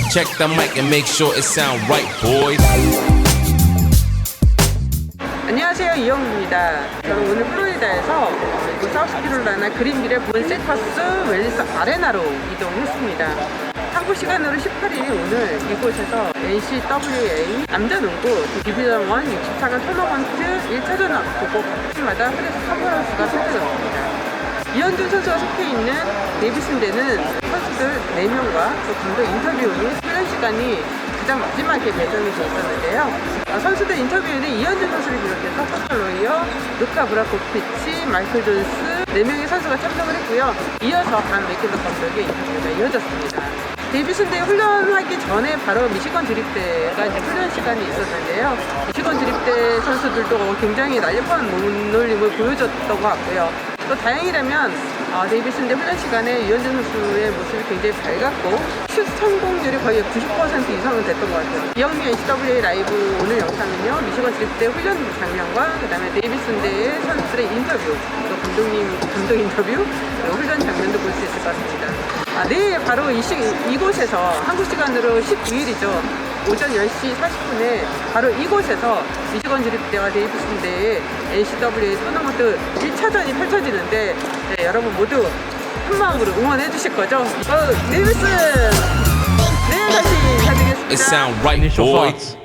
Check the mic and make sure it sound right, boys. 안녕하세요, 이영미입니다. 저는 오늘 플로리다에서 이곳 사우스캐롤라이나 그린빌의 본 세커스 웰리스 아레나로 이동했습니다. 한국시간으로 18일 오늘 이곳에서 NCAA 남자농구 디비전 1 64강 토너먼트 1차전 보고 아침마다 프레스 컨퍼런스가 펼쳐졌습니다. 이현준 선수가 속해 있는 데이비슨대는 선수들 4명과 또 감독 인터뷰 및 훈련 시간이 가장 마지막에 배정이 되어 있었는데요. 선수들 인터뷰에는 이현준 선수를 비롯해서 포털로이어, 루카 브라코비치, 마이클 존스 4명의 선수가 참석을 했고요. 이어서 반 맥킬러 감독의 인터뷰가 이어졌습니다. 데이비슨대 훈련하기 전에 바로 미시건주립대가 이제 훈련 시간이 있었는데요. 미시건주립대 선수들도 굉장히 날렵한 몸놀림을 보여줬던 것 같고요. 또 다행이라면 데이비슨대 훈련 시간에 이현준 선수의 모습이 굉장히 밝았고 슛 성공률이 거의 90% 이상은 됐던 것 같아요. 이영미의 Ncaa 라이브 오늘 영상은요, 미시건주립대 훈련 장면과 그 다음에 데이비슨대의 선수들의 인터뷰, 또 감독 인터뷰, 그리고 훈련 장면도 볼 수 있을 것 같습니다. 내일 바로 이곳에서 한국시간으로 19일이죠. 오전 10시 40분에 바로 이곳에서 미시건주립대와 데이비슨대의 NCAA 토너먼트 1차전이 펼쳐지는데 여러분 모두 한마음으로 응원해 주실 거죠? 데이비슨! 내일 다시 It sound right, boys.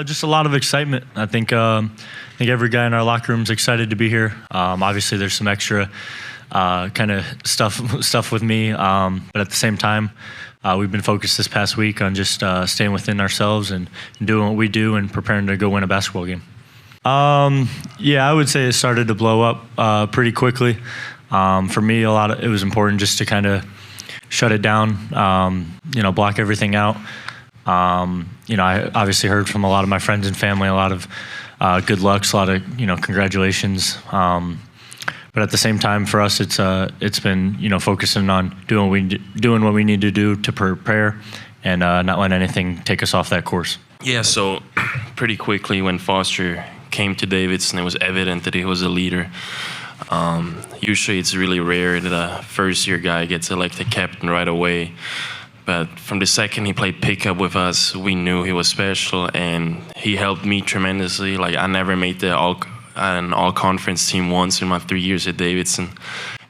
Just a lot of excitement. I think every guy in our locker room is excited to be here. Obviously, there's some extra kind of stuff with me, but at the same time, we've been focused this past week on just staying within ourselves and doing what we do and preparing to go win a basketball game. Yeah, I would say it started to blow up pretty quickly. For me, it was important just to kind of shut it down, block everything out. I obviously heard from a lot of my friends and family, a lot of good lucks, a lot of congratulations. But at the same time, for us, it's been focusing on doing what we need to do to prepare, and not let anything take us off that course. Yeah, so pretty quickly when Foster came to Davidson, it was evident that he was a leader. Usually, it's really rare that a first-year guy gets elected captain right away. But from the second he played pickup with us, we knew he was special, and he helped me tremendously. Like, I never made an all-conference team once in my 3 years at Davidson.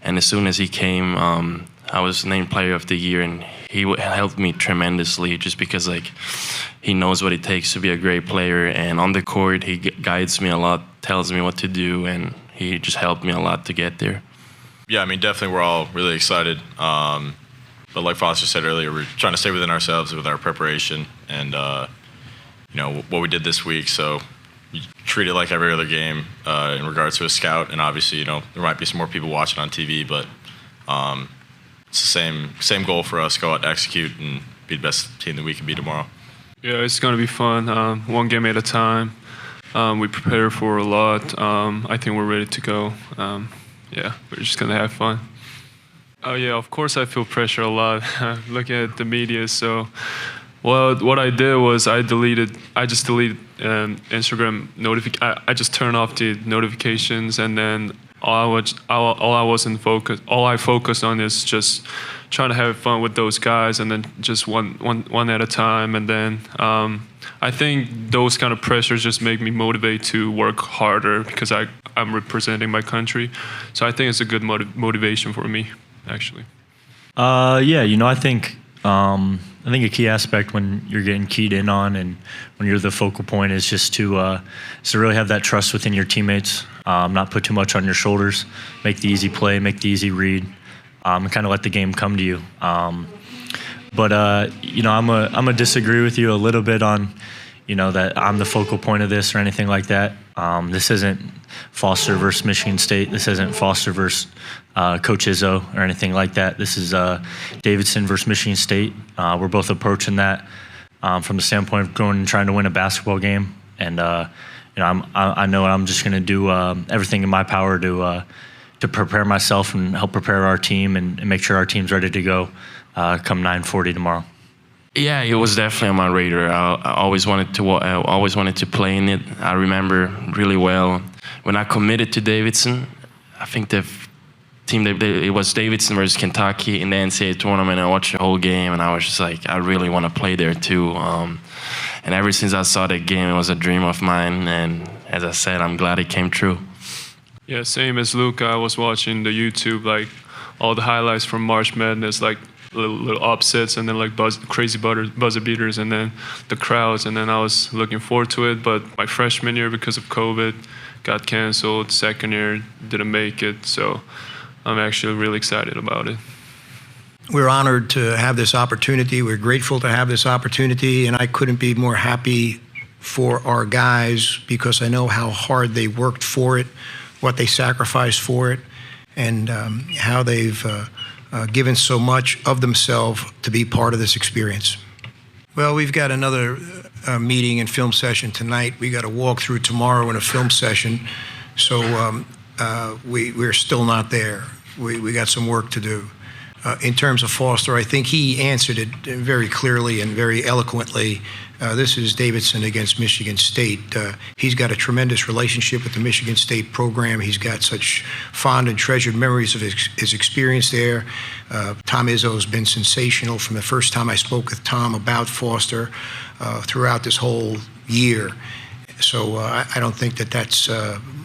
And as soon as he came, I was named Player of the Year, and he helped me tremendously just because, he knows what it takes to be a great player. And on the court, he guides me a lot, tells me what to do, and he just helped me a lot to get there. Yeah, I mean, definitely we're all really excited. But like Foster said earlier, we're trying to stay within ourselves with our preparation and, what we did this week. So you treat it like every other game in regards to a scout. And obviously, there might be some more people watching on TV, but it's the same goal for us, go out and execute and be the best team that we can be tomorrow. Yeah, it's going to be fun. One game at a time. We prepare for a lot. I think we're ready to go. We're just going to have fun. Oh yeah, of course I feel pressure a lot. Looking at the media, so what I did was I just deleted Instagram I just turned off the notifications, and then all I focused on is just trying to have fun with those guys, and then just one at a time. And then I think those kind of pressures just make me motivate to work harder because I'm representing my country. So I think it's a good motivation for me, actually. I think a key aspect when you're getting keyed in on and when you're the focal point is just to really have that trust within your teammates, not put too much on your shoulders, make the easy play, make the easy read, and kind of let the game come to you. But I'm a disagree with you a little bit on, that I'm the focal point of this or anything like that. This isn't Foster versus Michigan State. This isn't Foster versus Coach Izzo or anything like that. This is Davidson versus Michigan State. We're both approaching that from the standpoint of going and trying to win a basketball game. And I know I'm just going to do everything in my power to prepare myself and help prepare our team and make sure our team's ready to go come 9:40 tomorrow. Yeah, it was definitely on my radar. I always wanted to play in it. I remember really well when I committed to Davidson. I think the team. It was Davidson versus Kentucky in the Ncaa tournament. I watched the whole game, and I was just like, I really want to play there too. And ever since I saw that game, it was a dream of mine. And as I said, I'm glad it came true. Yeah, same as Luca. I was watching the YouTube, like all the highlights from March Madness, like little upsets, and then like crazy buzzer beaters, and then the crowds. And then I was looking forward to it. But my freshman year, because of COVID, got canceled. Second year, didn't make it. So I'm actually really excited about it. We're honored to have this opportunity. We're grateful to have this opportunity, and I couldn't be more happy for our guys because I know how hard they worked for it, what they sacrificed for it, and how they've given so much of themselves to be part of this experience. Well, we've got another meeting and film session tonight. We got a walkthrough tomorrow and a film session, so we're still not there. We got some work to do. In terms of Foster, I think he answered it very clearly and very eloquently. This is Davidson against Michigan State. He's got a tremendous relationship with the Michigan State program. He's got such fond and treasured memories of his experience there. Tom Izzo's been sensational from the first time I spoke with Tom about Foster throughout this whole year. So I don't think that that's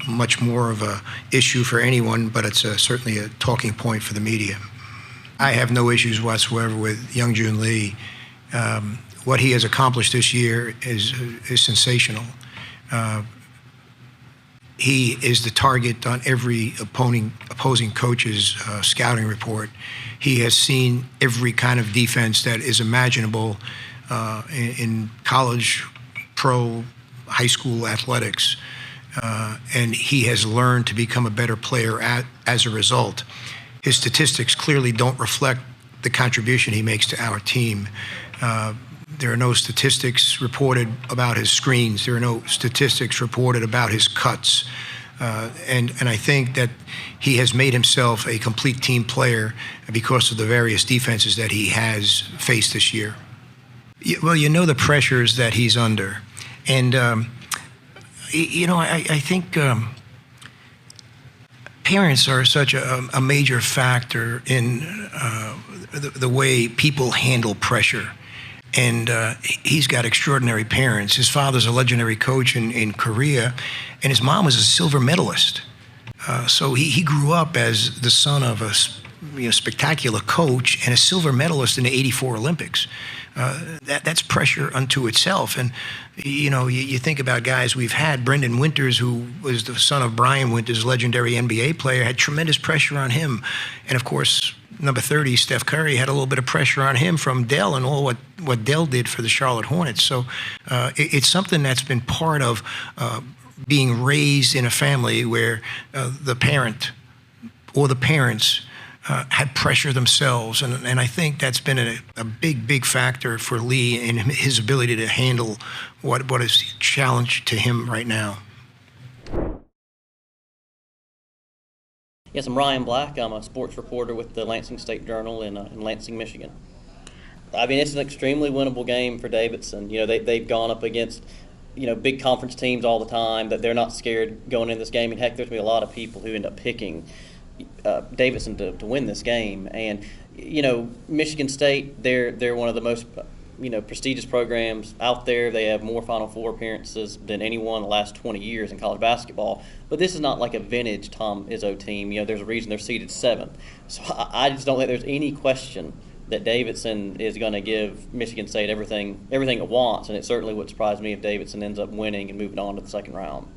much more of a issue for anyone, but it's certainly a talking point for the media. I have no issues whatsoever with Youngjoon Lee. What he has accomplished this year is sensational. He is the target on every opposing coach's scouting report. He has seen every kind of defense that is imaginable in college, pro, high school athletics. And he has learned to become a better player as a result. His statistics clearly don't reflect the contribution he makes to our team. There are no statistics reported about his screens. There are no statistics reported about his cuts. And I think that he has made himself a complete team player because of the various defenses that he has faced this year. Well, you know the pressures that he's under. And, I think parents are such a major factor in the way people handle pressure. And he's got extraordinary parents. His father's a legendary coach in Korea, and his mom was a silver medalist. So he grew up as the son of a spectacular coach and a silver medalist in the '84 Olympics. That's pressure unto itself. And, you think about guys we've had. Brendan Winters, who was the son of Brian Winters, legendary NBA player, had tremendous pressure on him. And, of course, number 30, Steph Curry, had a little bit of pressure on him from Dell and all what Dell did for the Charlotte Hornets. So it's something that's been part of being raised in a family where the parent or the parents had pressure themselves. And I think that's been a big factor for Lee in his ability to handle what is challenged to him right now. Yes, I'm Ryan Black. I'm a sports reporter with the Lansing State Journal in Lansing, Michigan. I mean, it's an extremely winnable game for Davidson. They've gone up against, big conference teams all the time, that they're not scared going in this game. And heck, there's going to be a lot of people who end up picking Davidson to win this game. And, Michigan State, they're one of the most, prestigious programs out there. They have more Final Four appearances than anyone in the last 20 years in college basketball. But this is not like a vintage Tom Izzo team. There's a reason they're seeded 7th. So I just don't think there's any question that Davidson is going to give Michigan State everything it wants. And it certainly would surprise me if Davidson ends up winning and moving on to the second round.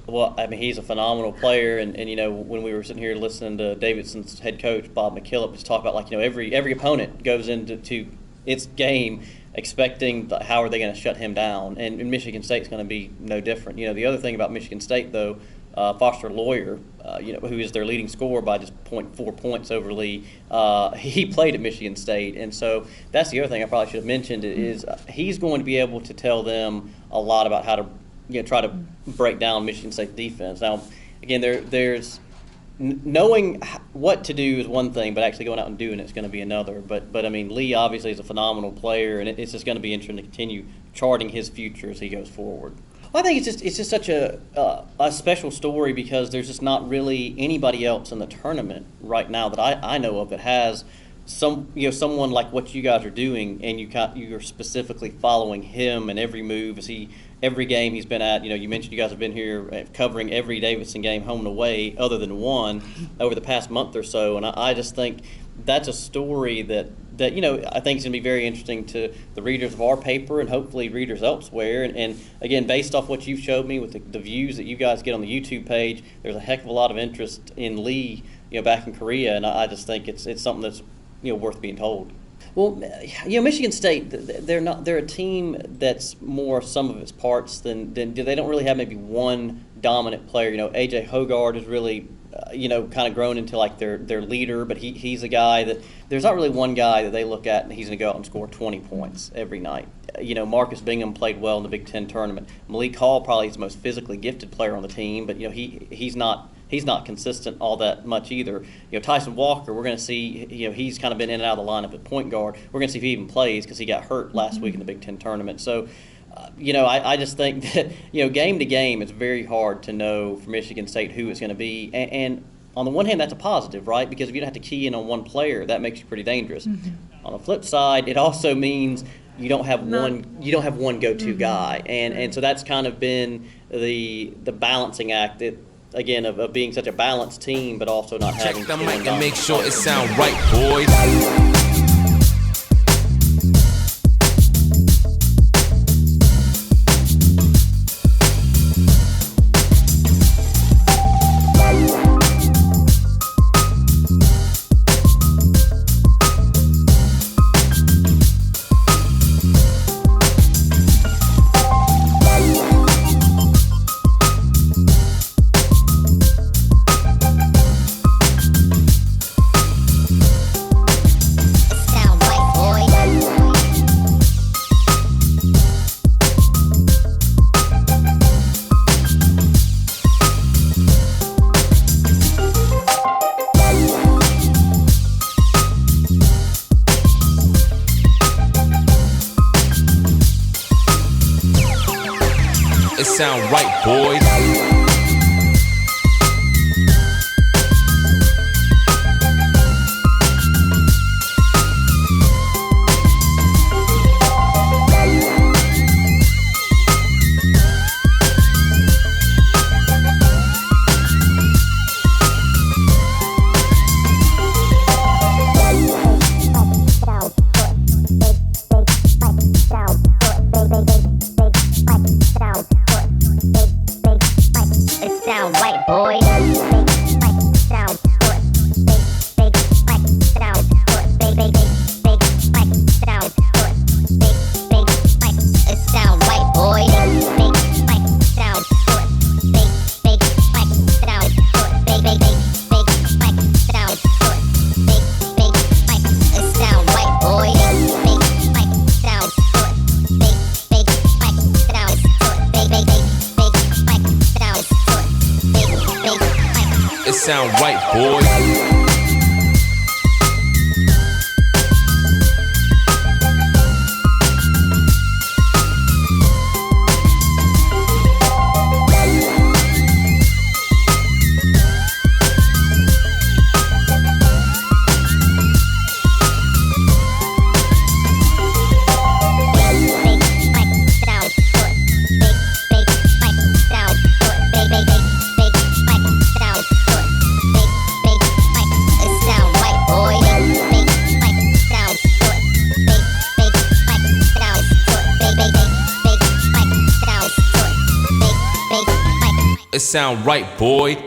Well, I mean, he's a phenomenal player, and when we were sitting here listening to Davidson's head coach Bob McKillop just talk about every opponent goes into its game expecting how are they going to shut him down, and Michigan State's going to be no different. The other thing about Michigan State though, Foster Loyer, who is their leading scorer by just 0.4 points over Lee, he played at Michigan State, and so that's the other thing I probably should have mentioned is he's going to be able to tell them a lot about how to try to break down Michigan State defense. Now, again, there's knowing what to do is one thing, but actually going out and doing it is going to be another. But I mean, Lee obviously is a phenomenal player, and it's just going to be interesting to continue charting his future as he goes forward. Well, I think it's just such a special story because there's just not really anybody else in the tournament right now that I know of that has someone like what you guys are doing, and you're specifically following him and every move every game he's been at. You mentioned you guys have been here covering every Davidson game home and away other than one over the past month or so, and I just think that's a story that I think is going to be very interesting to the readers of our paper and hopefully readers elsewhere. And again, based off what you've showed me with the views that you guys get on the YouTube page, there's a heck of a lot of interest in Lee, back in Korea, and I just think it's something that's worth being told. Well, Michigan State, they're a team that's more sum of its parts than they don't really have maybe one dominant player. AJ Hoggard is really kind of grown into like their leader, but he's a guy that there's not really one guy that they look at and he's going to go out and score 20 points every night. Marcus Bingham played well in the Big Ten tournament. Malik Hall probably is the most physically gifted player on the team, but he's not consistent all that much either. Tyson Walker, we're going to see, he's kind of been in and out of the lineup at point guard. We're going to see if he even plays because he got hurt last week in the Big Ten tournament. So, I just think that, game to game, it's very hard to know for Michigan State who it's going to be. And on the one hand, that's a positive, right? Because if you don't have to key in on one player, that makes you pretty dangerous. Mm-hmm. On the flip side, it also means you don't have one go-to guy. And so that's kind of been the balancing act that, again, of being such a balanced team, but also not having. Check the mic and make sure it sound right, boys. It sound right, boys. Sound right, boys. It sound right, boy.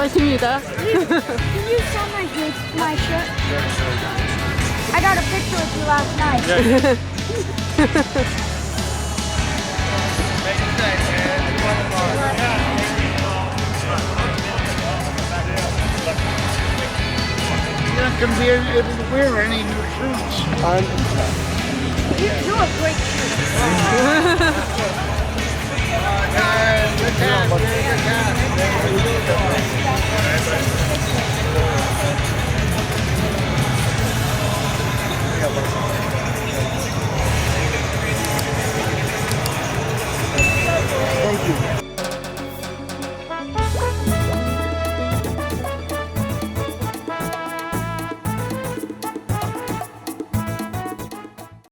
파이팅입니다. Can you show my shirt? I got a picture with you last night. You're not going to be able to wear any new shirts. You look great too. Good job.